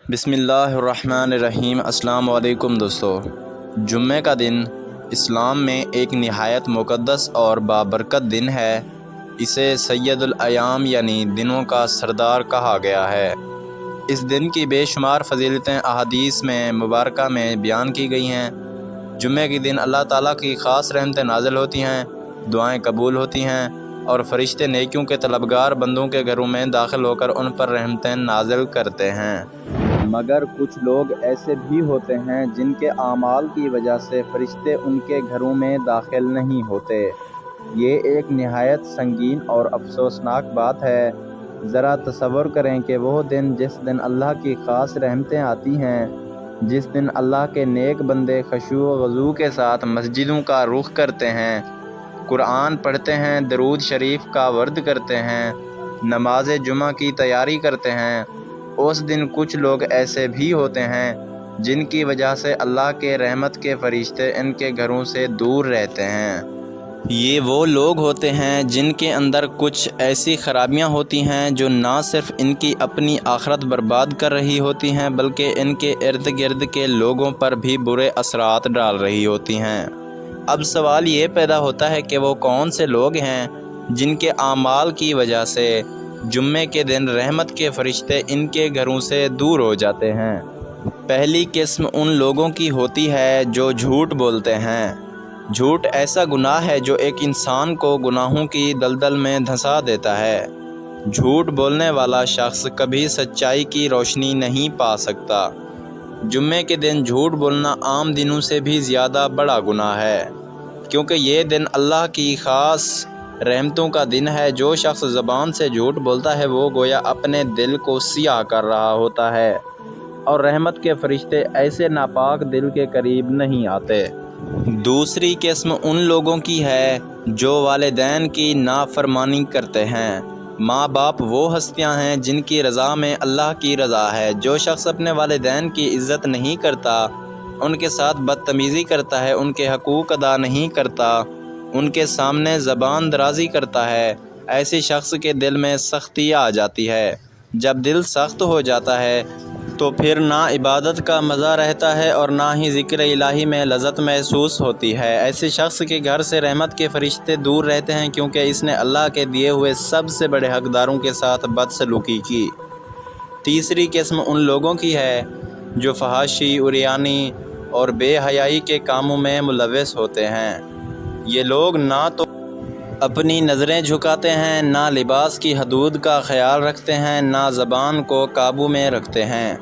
بسم اللہ الرحمن الرحیم۔ السلام علیکم دوستو۔ جمعہ کا دن اسلام میں ایک نہایت مقدس اور بابرکت دن ہے۔ اسے سید الایام یعنی دنوں کا سردار کہا گیا ہے۔ اس دن کی بے شمار فضیلتیں احادیث میں مبارکہ میں بیان کی گئی ہیں۔ جمعہ کے دن اللہ تعالیٰ کی خاص رحمتیں نازل ہوتی ہیں، دعائیں قبول ہوتی ہیں اور فرشتے نیکیوں کے طلبگار بندوں کے گھروں میں داخل ہو کر ان پر رحمتیں نازل کرتے ہیں۔ مگر کچھ لوگ ایسے بھی ہوتے ہیں جن کے اعمال کی وجہ سے فرشتے ان کے گھروں میں داخل نہیں ہوتے۔ یہ ایک نہایت سنگین اور افسوسناک بات ہے۔ ذرا تصور کریں کہ وہ دن جس دن اللہ کی خاص رحمتیں آتی ہیں، جس دن اللہ کے نیک بندے خشوع و خضوع کے ساتھ مسجدوں کا رخ کرتے ہیں، قرآن پڑھتے ہیں، درود شریف کا ورد کرتے ہیں، نماز جمعہ کی تیاری کرتے ہیں، اس دن کچھ لوگ ایسے بھی ہوتے ہیں جن کی وجہ سے اللہ کے رحمت کے فرشتے ان کے گھروں سے دور رہتے ہیں۔ یہ وہ لوگ ہوتے ہیں جن کے اندر کچھ ایسی خرابیاں ہوتی ہیں جو نہ صرف ان کی اپنی آخرت برباد کر رہی ہوتی ہیں بلکہ ان کے ارد گرد کے لوگوں پر بھی برے اثرات ڈال رہی ہوتی ہیں۔ اب سوال یہ پیدا ہوتا ہے کہ وہ کون سے لوگ ہیں جن کے اعمال کی وجہ سے جمعے کے دن رحمت کے فرشتے ان کے گھروں سے دور ہو جاتے ہیں۔ پہلی قسم ان لوگوں کی ہوتی ہے جو جھوٹ بولتے ہیں۔ جھوٹ ایسا گناہ ہے جو ایک انسان کو گناہوں کی دلدل میں دھنسا دیتا ہے۔ جھوٹ بولنے والا شخص کبھی سچائی کی روشنی نہیں پا سکتا۔ جمعے کے دن جھوٹ بولنا عام دنوں سے بھی زیادہ بڑا گناہ ہے، کیونکہ یہ دن اللہ کی خاص رحمتوں کا دن ہے۔ جو شخص زبان سے جھوٹ بولتا ہے وہ گویا اپنے دل کو سیاہ کر رہا ہوتا ہے، اور رحمت کے فرشتے ایسے ناپاک دل کے قریب نہیں آتے۔ دوسری قسم ان لوگوں کی ہے جو والدین کی نافرمانی کرتے ہیں۔ ماں باپ وہ ہستیاں ہیں جن کی رضا میں اللہ کی رضا ہے۔ جو شخص اپنے والدین کی عزت نہیں کرتا، ان کے ساتھ بدتمیزی کرتا ہے، ان کے حقوق ادا نہیں کرتا، ان کے سامنے زبان درازی کرتا ہے، ایسے شخص کے دل میں سختی آ جاتی ہے۔ جب دل سخت ہو جاتا ہے تو پھر نہ عبادت کا مزہ رہتا ہے اور نہ ہی ذکر الہی میں لذت محسوس ہوتی ہے۔ ایسے شخص کے گھر سے رحمت کے فرشتے دور رہتے ہیں کیونکہ اس نے اللہ کے دیے ہوئے سب سے بڑے حقداروں کے ساتھ بدسلوکی کی۔ تیسری قسم ان لوگوں کی ہے جو فحاشی، عریانی اور بے حیائی کے کاموں میں ملوث ہوتے ہیں۔ یہ لوگ نہ تو اپنی نظریں جھکاتے ہیں، نہ لباس کی حدود کا خیال رکھتے ہیں، نہ زبان کو قابو میں رکھتے ہیں۔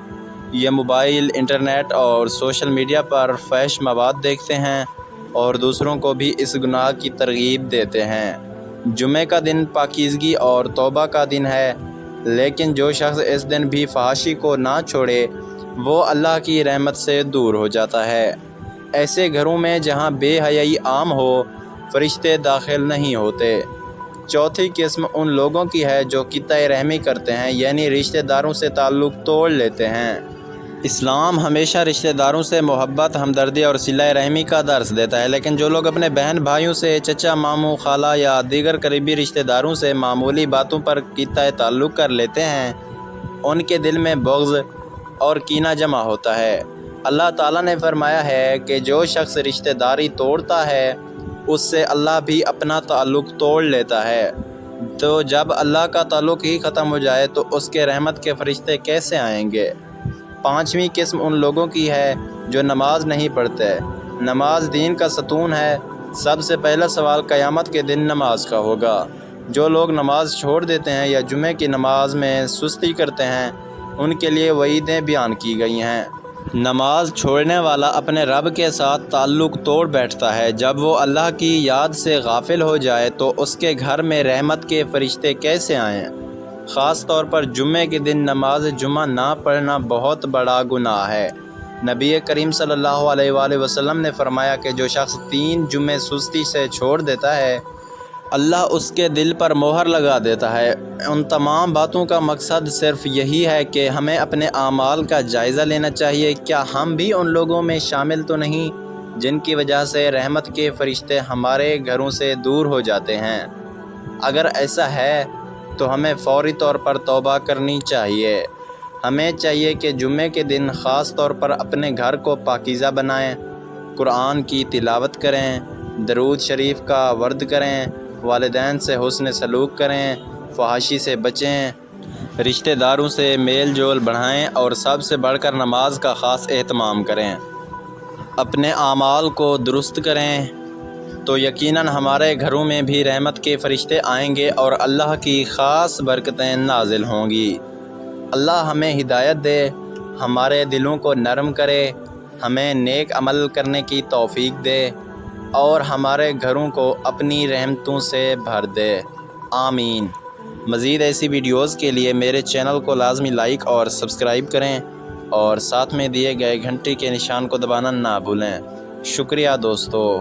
یہ موبائل، انٹرنیٹ اور سوشل میڈیا پر فحش مواد دیکھتے ہیں اور دوسروں کو بھی اس گناہ کی ترغیب دیتے ہیں۔ جمعہ کا دن پاکیزگی اور توبہ کا دن ہے، لیکن جو شخص اس دن بھی فحاشی کو نہ چھوڑے وہ اللہ کی رحمت سے دور ہو جاتا ہے۔ ایسے گھروں میں جہاں بے حیائی عام ہو، فرشتے داخل نہیں ہوتے۔ چوتھی قسم ان لوگوں کی ہے جو قطع رحمی کرتے ہیں، یعنی رشتہ داروں سے تعلق توڑ لیتے ہیں۔ اسلام ہمیشہ رشتہ داروں سے محبت، ہمدردی اور صلہ رحمی کا درس دیتا ہے، لیکن جو لوگ اپنے بہن بھائیوں سے، چچا، ماموں، خالہ یا دیگر قریبی رشتہ داروں سے معمولی باتوں پر قطع تعلق کر لیتے ہیں، ان کے دل میں بغض اور کینہ جمع ہوتا ہے۔ اللہ تعالیٰ نے فرمایا ہے کہ جو شخص رشتہ داری توڑتا ہے اس سے اللہ بھی اپنا تعلق توڑ لیتا ہے۔ تو جب اللہ کا تعلق ہی ختم ہو جائے تو اس کے رحمت کے فرشتے کیسے آئیں گے؟ پانچویں قسم ان لوگوں کی ہے جو نماز نہیں پڑھتے۔ نماز دین کا ستون ہے۔ سب سے پہلا سوال قیامت کے دن نماز کا ہوگا۔ جو لوگ نماز چھوڑ دیتے ہیں یا جمعے کی نماز میں سستی کرتے ہیں ان کے لیے وعیدیں بیان کی گئی ہیں۔ نماز چھوڑنے والا اپنے رب کے ساتھ تعلق توڑ بیٹھتا ہے۔ جب وہ اللہ کی یاد سے غافل ہو جائے تو اس کے گھر میں رحمت کے فرشتے کیسے آئیں؟ خاص طور پر جمعے کے دن نماز جمعہ نہ پڑھنا بہت بڑا گناہ ہے۔ نبی کریم صلی اللہ علیہ وآلہ وسلم نے فرمایا کہ جو شخص 3 جمعے سستی سے چھوڑ دیتا ہے اللہ اس کے دل پر مہر لگا دیتا ہے۔ ان تمام باتوں کا مقصد صرف یہی ہے کہ ہمیں اپنے اعمال کا جائزہ لینا چاہیے۔ کیا ہم بھی ان لوگوں میں شامل تو نہیں جن کی وجہ سے رحمت کے فرشتے ہمارے گھروں سے دور ہو جاتے ہیں؟ اگر ایسا ہے تو ہمیں فوری طور پر توبہ کرنی چاہیے۔ ہمیں چاہیے کہ جمعے کے دن خاص طور پر اپنے گھر کو پاکیزہ بنائیں، قرآن کی تلاوت کریں، درود شریف کا ورد کریں، والدین سے حسن سلوک کریں، فحاشی سے بچیں، رشتہ داروں سے میل جول بڑھائیں اور سب سے بڑھ کر نماز کا خاص اہتمام کریں۔ اپنے اعمال کو درست کریں تو یقیناً ہمارے گھروں میں بھی رحمت کے فرشتے آئیں گے اور اللہ کی خاص برکتیں نازل ہوں گی۔ اللہ ہمیں ہدایت دے، ہمارے دلوں کو نرم کرے، ہمیں نیک عمل کرنے کی توفیق دے اور ہمارے گھروں کو اپنی رحمتوں سے بھر دے، آمین۔ مزید ایسی ویڈیوز کے لیے میرے چینل کو لازمی لائک اور سبسکرائب کریں اور ساتھ میں دیے گئے گھنٹی کے نشان کو دبانا نہ بھولیں۔ شکریہ دوستو۔